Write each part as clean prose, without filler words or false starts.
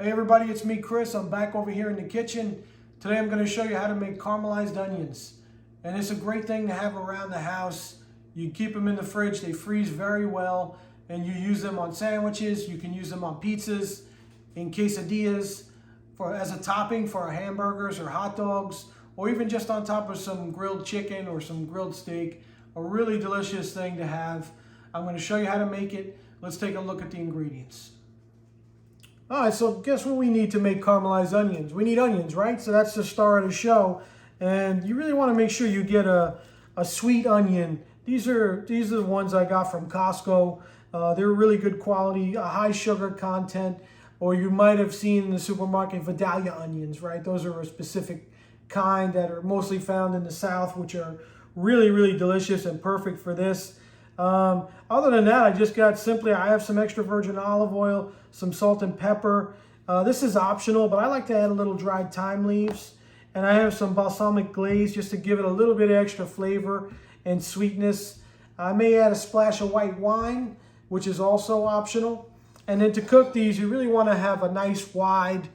Hey everybody, it's me Chris. I'm back over here in the kitchen. Today I'm going to show you how to make caramelized onions. And it's a great thing to have around the house. You keep them in the fridge, they freeze very well, and you use them on sandwiches, you can use them on pizzas, in quesadillas, as a topping for hamburgers or hot dogs, or even just on top of some grilled chicken or some grilled steak. A really delicious thing to have. I'm going to show you how to make it. Let's take a look at the ingredients. All right, so guess what we need to make caramelized onions? We need onions, right? So that's the star of the show. And you really want to make sure you get a sweet onion. These are the ones I got from Costco. They're really good quality, a high sugar content. Or you might have seen in the supermarket Vidalia onions, right? Those are a specific kind that are mostly found in the South, which are really, really delicious and perfect for this. Other than that, I have some extra virgin olive oil, some salt and pepper. This is optional, but I like to add a little dried thyme leaves. And I have some balsamic glaze just to give it a little bit of extra flavor and sweetness. I may add a splash of white wine, which is also optional. And then to cook these, you really want to have a nice wide,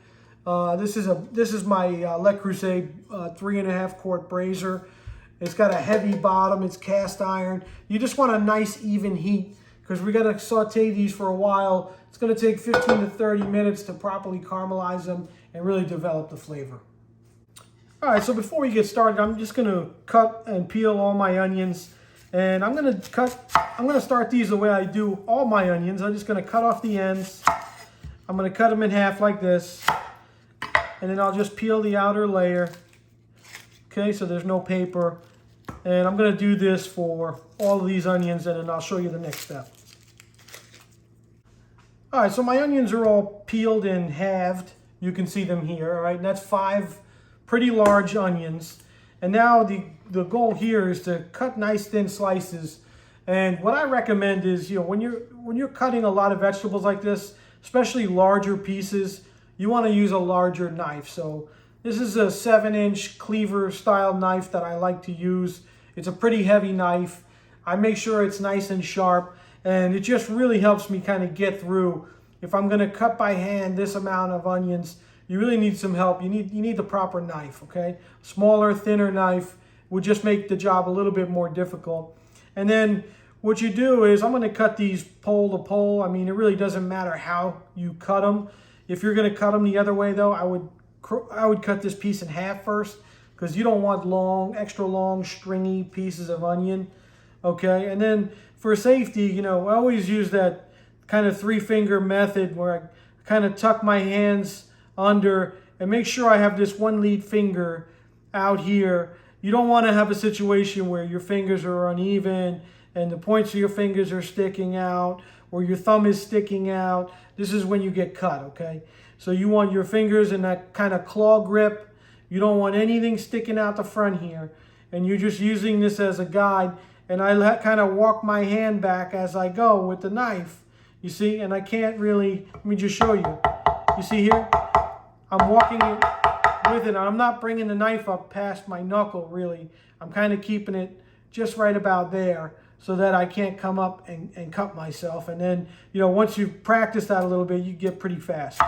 this is my Le Creuset 3.5 quart brazier. It's got a heavy bottom, it's cast iron. You just want a nice even heat because we got to saute these for a while. It's going to take 15 to 30 minutes to properly caramelize them and really develop the flavor. All right, so before we get started, I'm just going to cut and peel all my onions. And I'm going to start these the way I do all my onions. I'm just going to cut off the ends. I'm going to cut them in half like this. And then I'll just peel the outer layer. Okay, so there's no paper. And I'm going to do this for all of these onions, and then I'll show you the next step. All right, so my onions are all peeled and halved. You can see them here, all right? And that's 5 pretty large onions. And now the goal here is to cut nice thin slices. And what I recommend is, when you're cutting a lot of vegetables like this, especially larger pieces, you want to use a larger knife. So this is a 7-inch cleaver style knife that I like to use. It's a pretty heavy knife. I make sure it's nice and sharp, and it just really helps me kind of get through. If I'm going to cut by hand this amount of onions, you really need some help. You need the proper knife, okay? Smaller, thinner knife would just make the job a little bit more difficult. And then what you do is I'm going to cut these pole to pole. I mean, it really doesn't matter how you cut them. If you're going to cut them the other way, though, I would cut this piece in half first because you don't want extra long, stringy pieces of onion, okay? And then for safety, I always use that kind of 3-finger method where I kind of tuck my hands under and make sure I have this one lead finger out here. You don't want to have a situation where your fingers are uneven and the points of your fingers are sticking out or your thumb is sticking out. This is when you get cut, okay? So you want your fingers in that kind of claw grip. You don't want anything sticking out the front here. And you're just using this as a guide. And I kind of walk my hand back as I go with the knife. You see? And I can't really, let me just show you. You see here? I'm walking it with it. I'm not bringing the knife up past my knuckle, really. I'm kind of keeping it just right about there so that I can't come up and cut myself. And then, once you practice that a little bit, you get pretty fast.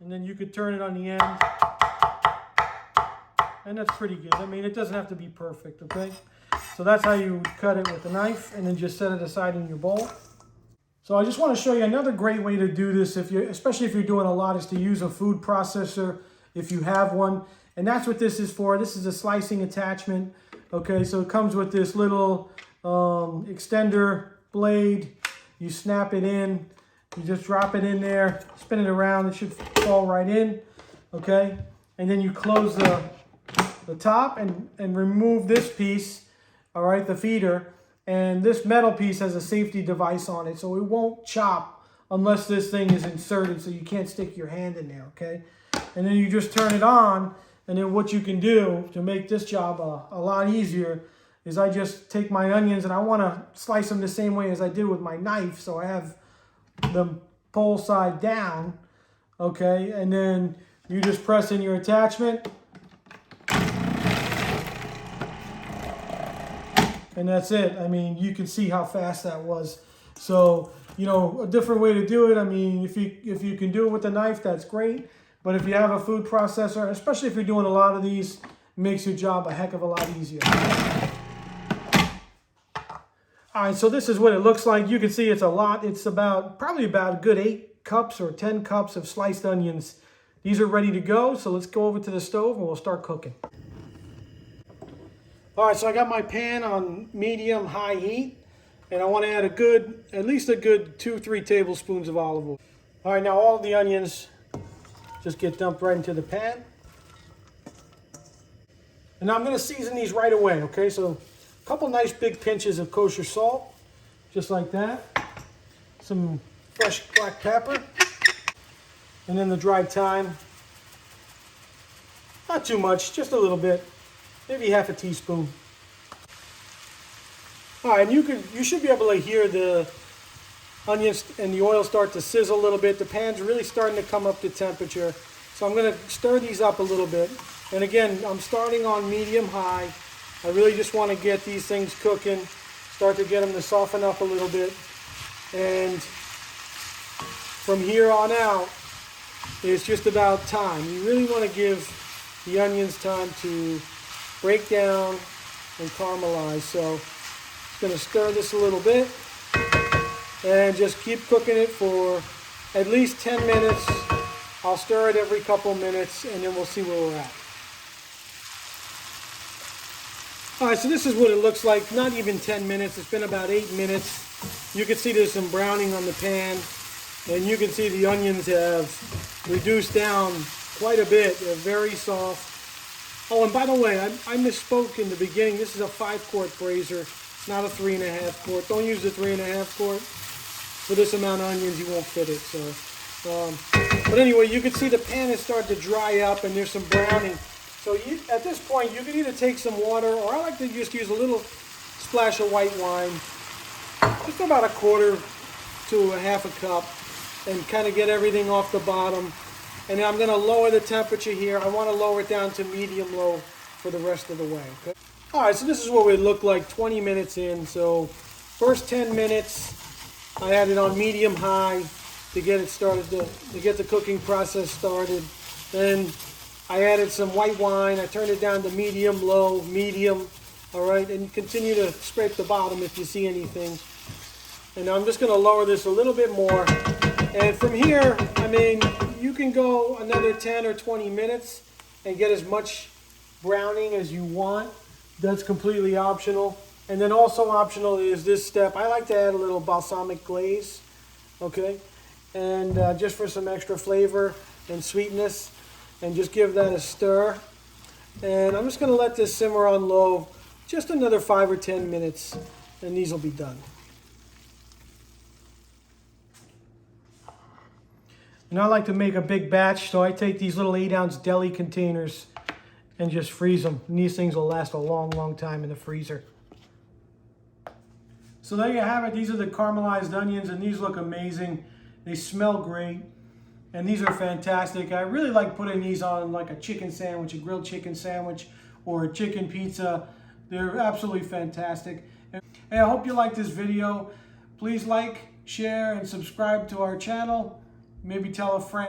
And then you could turn it on the end. And that's pretty good. I mean, it doesn't have to be perfect, okay? So that's how you cut it with a knife, and then just set it aside in your bowl. So I just want to show you another great way to do this, especially if you're doing a lot, is to use a food processor if you have one. And that's what this is for. This is a slicing attachment. Okay, so it comes with this little extender blade. You snap it in. You just drop it in there, spin it around. It should fall right in. Okay, and then you close the top and remove this piece. All right, the feeder. And this metal piece has a safety device on it, so it won't chop unless this thing is inserted, so you can't stick your hand in there, okay? And then you just turn it on, and then what you can do to make this job a lot easier is I just take my onions, and I want to slice them the same way as I did with my knife, so I have them pole side down, okay? And then you just press in your attachment, and that's it. I mean, you can see how fast that was. So you know, a different way to do it. I mean, if you can do it with a knife, that's great. But if you have a food processor, especially if you're doing a lot of these, it makes your job a heck of a lot easier. All right, so this is what it looks like. You can see it's a lot. It's probably about a good 8 cups or 10 cups of sliced onions. These are ready to go, so let's go over to the stove and we'll start cooking. All right, so I got my pan on medium-high heat, and I want to add at least a good 2-3 tablespoons of olive oil. All right, now all the onions just get dumped right into the pan. And now I'm going to season these right away, okay? So a couple nice big pinches of kosher salt, just like that. Some fresh black pepper. And then the dried thyme. Not too much, just a little bit. Maybe half a teaspoon. All right, and you should be able to hear the onions and the oil start to sizzle a little bit. The pan's really starting to come up to temperature. So I'm going to stir these up a little bit. And again, I'm starting on medium-high. I really just want to get these things cooking, start to get them to soften up a little bit. And from here on out, it's just about time. You really want to give the onions time to break down and caramelize. So I'm going to stir this a little bit and just keep cooking it for at least 10 minutes. I'll stir it every couple minutes and then we'll see where we're at. All right, so this is what it looks like. Not even 10 minutes. It's been about 8 minutes. You can see there's some browning on the pan, and you can see the onions have reduced down quite a bit. They're very soft. Oh, and by the way, I misspoke in the beginning. This is a 5-quart brazier, not a 3.5 quart. Don't use the 3.5 quart. For this amount of onions, you won't fit it. So, but anyway, you can see the pan is starting to dry up, and there's some browning. So at this point, you can either take some water, or I like to just use a little splash of white wine, just about a quarter to a half a cup, and kind of get everything off the bottom. And then I'm going to lower the temperature here. I want to lower it down to medium-low for the rest of the way. Okay? All right, so this is what we look like 20 minutes in. So first 10 minutes, I had it on medium-high to get it started, to get the cooking process started. Then I added some white wine. I turned it down to medium, low, medium. All right, and continue to scrape the bottom if you see anything. And I'm just going to lower this a little bit more. And from here, I mean, you can go another 10 or 20 minutes and get as much browning as you want. That's completely optional. And then also optional is this step. I like to add a little balsamic glaze, okay? And just for some extra flavor and sweetness. And just give that a stir. And I'm just going to let this simmer on low just another 5 or 10 minutes, and these will be done. And I like to make a big batch, so I take these little 8-ounce deli containers and just freeze them. And these things will last a long, long time in the freezer. So there you have it. These are the caramelized onions, and these look amazing. They smell great. And these are fantastic. I really like putting these on like a chicken sandwich, a grilled chicken sandwich, or a chicken pizza. They're absolutely fantastic. And hey, I hope you like this video. Please like, share, and subscribe to our channel. Maybe tell a friend.